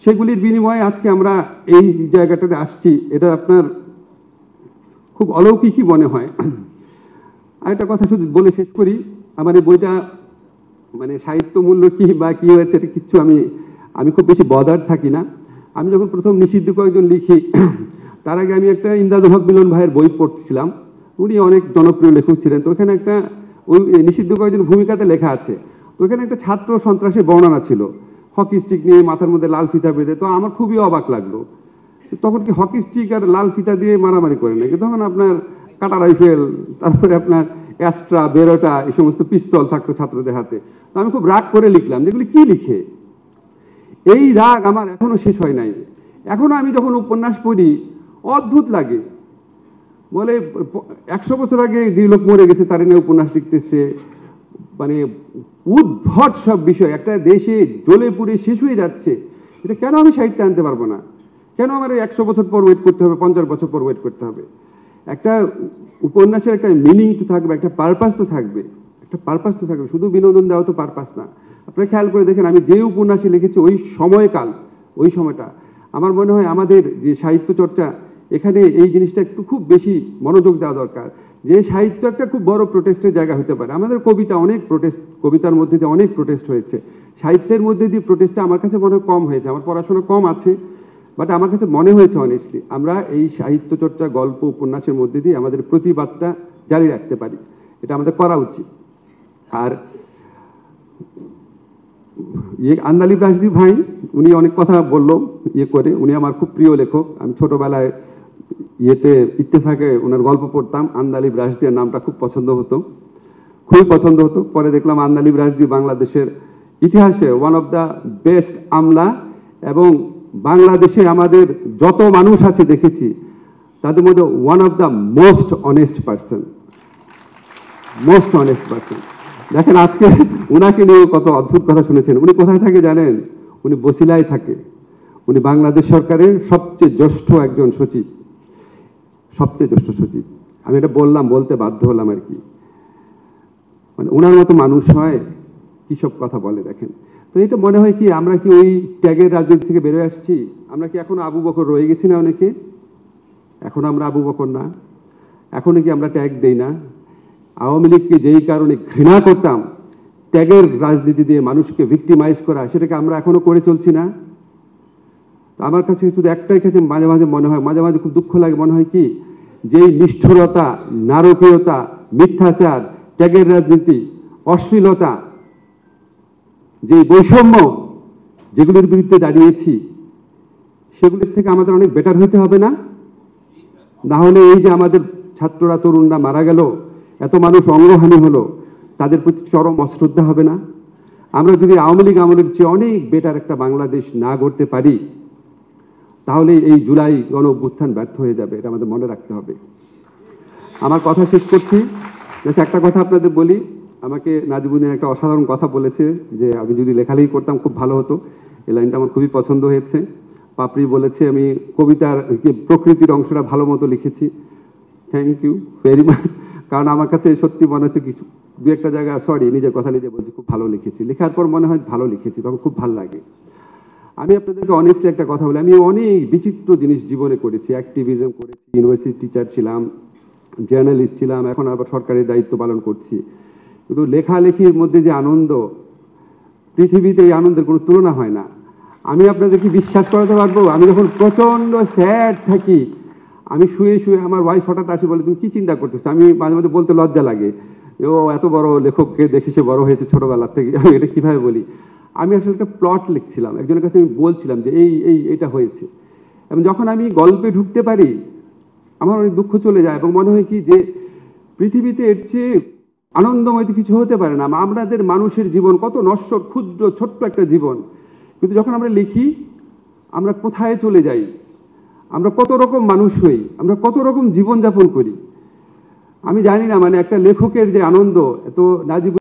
সেগুলির বিনিময়ে আজকে আমরা এই জায়গাটাতে আসছি। এটা আপনার খুব অলৌকিকই মনে হয়। আরেকটা কথা শুধু বলে শেষ করি, আমার এই বইটা মানে সাহিত্য মূল্য কি বা কি হয়েছে এটা কিচ্ছু আমি খুব বেশি বদার থাকি না। আমি যখন প্রথম নিষিদ্ধ কয়েকজন লিখি, তার আগে আমি একটা ইমদাদুল হক মিলন ভাইয়ের বই পড়ছিলাম। উনি অনেক জনপ্রিয় লেখক ছিলেন। তো ওখানে একটা ওই নিষিদ্ধ কয়েকজন ভূমিকাতে লেখা আছে। তো ওখানে একটা ছাত্র সন্ত্রাসের বর্ণনা ছিল, হকি স্টিক নিয়ে মাথার মধ্যে লাল ফিতা বেঁধে। তো আমার খুবই অবাক লাগলো, তখন কি হকি স্টিক আর লাল ফিতা দিয়ে মারামারি করে নাকি? তখন আপনার কাটা রাইফেল, তারপরে আপনার অ্যাস্ট্রা, বেরোটা, এই সমস্ত পিস্তল থাকতো ছাত্রদের হাতে। তো আমি খুব রাগ করে লিখলাম, যেগুলি কি লিখে। এই রাগ আমার এখনো শেষ হয় নাই। এখনো আমি যখন উপন্যাস পড়ি অদ্ভুত লাগে। বলে 100 বছর আগে যে লোক মরে গেছে তার নিয়ে উপন্যাস লিখতেছে। মানে উদ্ভট সব বিষয়, একটা দেশে জ্বলে পুড়ে শেষ হয়ে যাচ্ছে, এটা কেন আমি সাহিত্যে আনতে পারবো না? কেন আমার 100 বছর পর ওয়েট করতে হবে, 50 বছর পর ওয়েট করতে হবে? একটা উপন্যাসের একটা মিনিং তো থাকবে, একটা পারপাস তো থাকবে, শুধু বিনোদন দেওয়া তো পারপাস না। আপনারা খেয়াল করে দেখেন, আমি যে উপন্যাসে লিখেছি ওই সময়কাল, ওই সময়টা আমার মনে হয় আমাদের যে সাহিত্য চর্চা, এখানে এই জিনিসটা একটু খুব বেশি মনোযোগ দেওয়া দরকার। যে সাহিত্য একটা খুব বড় প্রোটেস্টের জায়গা হতে পারে। আমাদের কবিতা অনেক প্রোটেস্ট, কবিতার মধ্যে দিয়ে অনেক প্রোটেস্ট হয়েছে। সাহিত্যের মধ্যে দিয়ে প্রোটেস্টটা আমার কাছে মনে হয় কম হয়েছে। আমার পড়াশোনা কম আছে, বাট আমার কাছে মনে হয়েছে অনেস্টলি আমরা এই সাহিত্য চর্চা, গল্প, উপন্যাসের মধ্যে দিয়ে আমাদের প্রতিবাদটা জারি রাখতে পারি। এটা আমাদের করা উচিত। আর আন্দালিব রাশদি ভাই, উনি অনেক কথা বললো করে। উনি আমার খুব প্রিয় লেখক। আমি ছোটবেলায় ইত্তেফাকে ওনার গল্প পড়তাম। আন্দালিব রাশদির নামটা খুব খুবই পছন্দ হতো। পরে দেখলাম আন্দালিব রাশদি বাংলাদেশের ইতিহাসে ওয়ান অফ দ্য বেস্ট আমলা, এবং বাংলাদেশে আমাদের যত মানুষ আছে দেখেছি তাদের মধ্যে one of the most honest person. দেখেন আজকে উনাকে নিয়ে কত অদ্ভুত কথা শুনেছেন। উনি কোথায় থাকে জানেন? উনি বসিলায় থাকে। উনি বাংলাদেশ সরকারের সবচেয়ে জ্যেষ্ঠ একজন সচিব, আমি এটা বলতে বাধ্য হলাম আর কি। মানে ওনার মতো মানুষ হয় কি সব কথা বলে দেখেন। তো এটা মনে হয় কি আমরা কি ওই ট্যাগের রাজনীতি থেকে বেরোয় আসছি? আমরা কি এখনো আবু বকর রয়ে গেছি না? অনেকে এখন আমরা আবু বকর না, এখনো কি আমরা ট্যাগ দেই না? আওয়ামী লীগকে যেই কারণে ঘৃণা করতাম, ট্যাগের রাজনীতি দিয়ে মানুষকে ভিক্টিমাইজ করা, সেটাকে আমরা এখনো করে চলছি না? আমার কাছে শুধু একটাই কাছে মাঝে মাঝে মনে হয়, মাঝে মাঝে খুব দুঃখ লাগে, মনে হয় কি যেই নিষ্ঠুরতা, নারকীয়তা, মিথ্যাচার, ট্যাগের রাজনীতি, অশ্লীলতা, যে বৈষম্য যেগুলির বিরুদ্ধে দাঁড়িয়েছি, সেগুলির থেকে আমাদের অনেক বেটার হতে হবে না? না হলে এই যে আমাদের ছাত্ররা, তরুণরা মারা গেল, এত মানুষ অঙ্গহানি হলো, তাদের প্রতি চরম অশ্রদ্ধা হবে না? আমরা যদি আওয়ামী লীগ আমলের চেয়ে অনেক বেটার একটা বাংলাদেশ না গড়তে পারি, তাহলে এই জুলাই গণ অভ্যুত্থান ব্যর্থ হয়ে যাবে। এটা আমাদের মনে রাখতে হবে। আমার কথা শেষ করছি। একটা কথা আপনাদের বলি, আমাকে নাজিবুদ্দিন একটা অসাধারণ কথা বলেছে যে আমি যদি লেখালেখি করতাম খুব ভালো হতো। এই লাইনটা আমার খুবই পছন্দ হয়েছে। পাপড়ি বলেছে আমি কবিতার প্রকৃতির অংশটা ভালো মতো লিখেছি। Thank you very much. কারণ আমার কাছে সত্যি মনে হচ্ছে কিছু দু একটা জায়গা, সরি নিজের কথা নিজে বলছি, খুব ভালো লিখেছি। লেখার পর মনে হয় ভালো লিখেছি, তখন খুব ভালো লাগে। আমি আপনাদেরকে অনেস্টলি একটা কথা বলি, আমি অনেক বিচিত্র জিনিস জীবনে করেছি। অ্যাক্টিভিজম করেছি, ইউনিভার্সিটি টিচার ছিলাম, জার্নালিস্ট ছিলাম, এখন আবার সরকারি দায়িত্ব পালন করছি। কিন্তু লেখালেখির মধ্যে যে আনন্দ, পৃথিবীতে এই আনন্দের কোনো তুলনা হয় না। আমি আপনাদের কি বিশ্বাস করাতে পারবো, আমি যখন প্রচণ্ড স্যাড থাকি, আমি শুয়ে আমার ওয়াইফ হঠাৎ আসে বলে তুমি কি চিন্তা করতেছো? আমি মাঝে মাঝে বলতে লজ্জা লাগে, ও এত বড় লেখককে দেখে সে বড় হয়েছে ছোটবেলার থেকে, আমি এটা কিভাবে বলি। আমি আসলে একটা প্লট লিখছিলাম, একজনের কাছে আমি বলছিলাম যে এটা হয়েছে। এবং যখন আমি গল্পে ঢুকতে পারি আমার অনেক দুঃখ চলে যায়, এবং মনে হয় কি যে পৃথিবীতে এর চেয়ে আনন্দময় কিছু হতে পারে না। আমাদের মানুষের জীবন কত নশ্বর, ক্ষুদ্র, ছোট্ট একটা জীবন, কিন্তু যখন আমরা লিখি আমরা কোথায় চলে যাই, আমরা কত রকম মানুষ হই, আমরা কত রকম জীবনযাপন করি। আমি জানি না, মানে একটা লেখকের যে আনন্দ, এত নাজিব